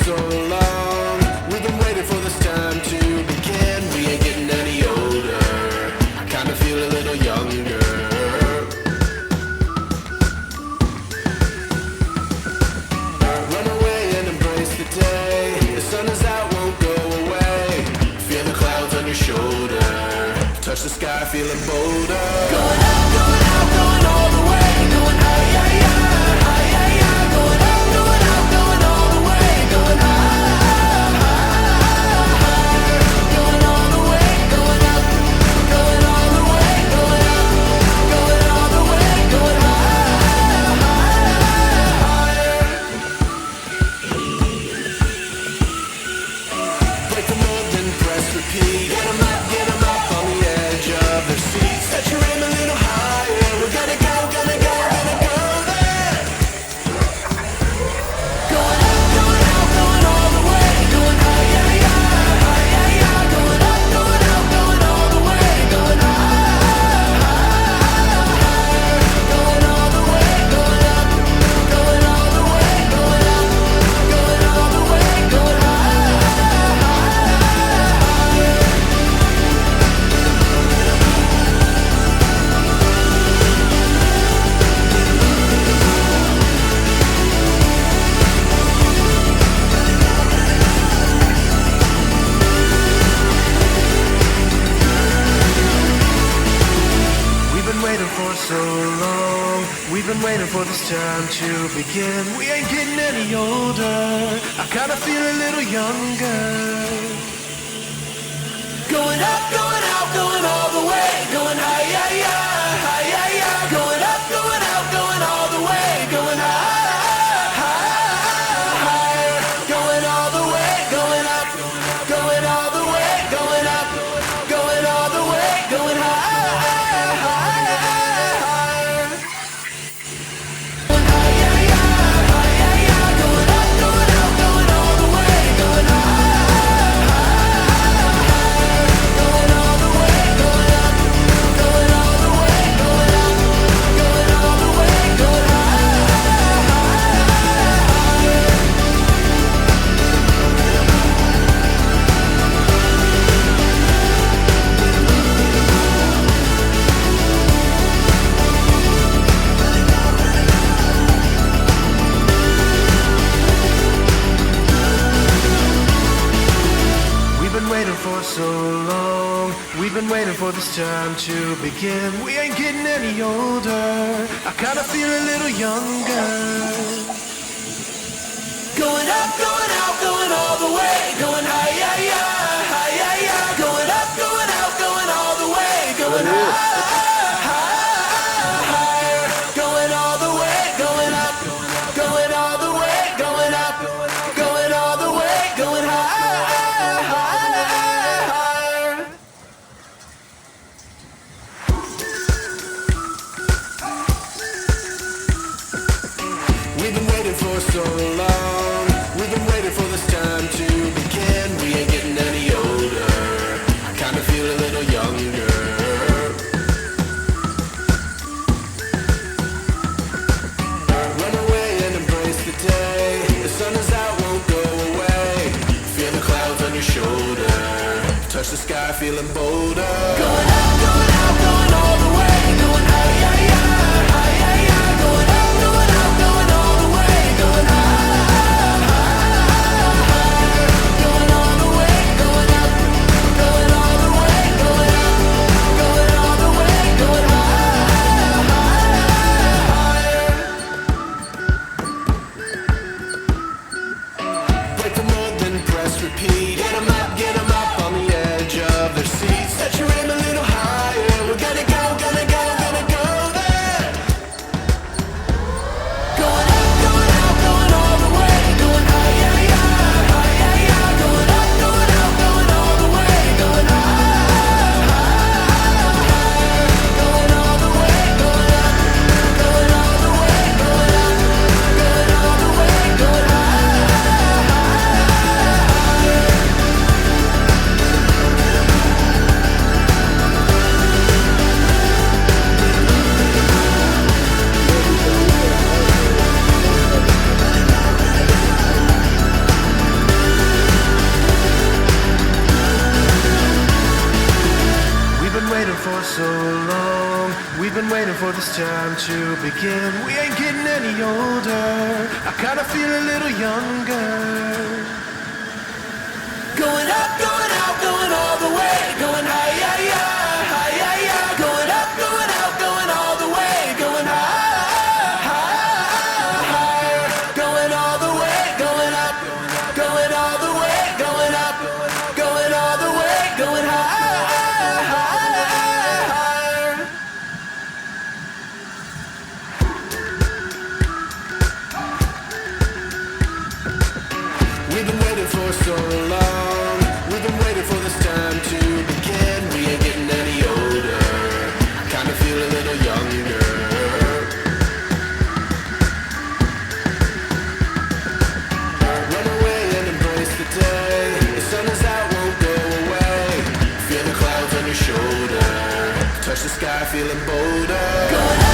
so long. We've been waiting for this time to begin. We ain't getting any older. I kinda feel a little younger. Run away and embrace the day. The sun is out, won't go away. Feel the clouds on your shoulder. Touch the sky, feeling bolder. Going out, going out, going all the way. Going high, yeah, yeah, high, yeah, yeah. Going out, going out, going all the way. Going high, going all the way. Going up, going all the way. Going up, going all the way. Going higher. Break the mold, then press repeat. Get 'em up on the edge of their seats. Set your aim a little higher. We're gonna go, gonna go, gonna go there. Going up, going out, going all the way. Going high, yeah, yeah, high, yeah, yeah. Going up, going out, going all the way. Going higher. Going all the way. Going up, going all the way. Going up, going all the way. Going We've been waiting for so long. We've been waiting for this time to begin. We ain't getting any older. I kinda feel a little younger. Going up, going out, going all the way. Going high, yeah, yeah, high, yeah, yeah. Going up, going out, going all the way. Going higher. Going all the way. Going up, going all the way. Going up, going all the way. Going higher. For so long, we've been waiting for this time to begin. We ain't getting any older. I kinda feel a little younger. Going up, going out, going all the way. Going high, yeah, yeah, high, yeah, yeah. Going up, going out, going all the way. Going higher. Going all the way. Going up, going all the way. Going up, going all the way. Going higher. We've been waiting for so long. We've been waiting for this time to begin. We ain't getting any older. I kinda feel a little younger. Run away and embrace the day. The sun is out, won't go away. Feel the clouds on your shoulder. Touch the sky, feeling bolder. Going out, going out, going all the way. Going high, yeah, yeah, high, yeah, yeah. Going up, going out, going all the way. Going higher. Going all the way. Going up, going all the way. Going up, going all the way. Going higher. Break the mold, then press repeat. Get 'em up on the edge of their seats. Set your aim a little higher. been waiting for this time to begin. We ain't getting any older. I kinda feel a little younger. Going up, going out, going all the way. Going high, yeah, yeah, high, yeah, yeah. Going up, going out, going all the way. Going high, high, higher. Going all the way, going up, going all the way. Going up, going all the way. Going high, higher. We've been waiting for so long. We've been waiting for this time to begin. We ain't getting any older. I kinda feel a little younger. Run away and embrace the day. The sun is out, won't go away. Feel the clouds on your shoulder. Touch the sky, feeling bolder. Going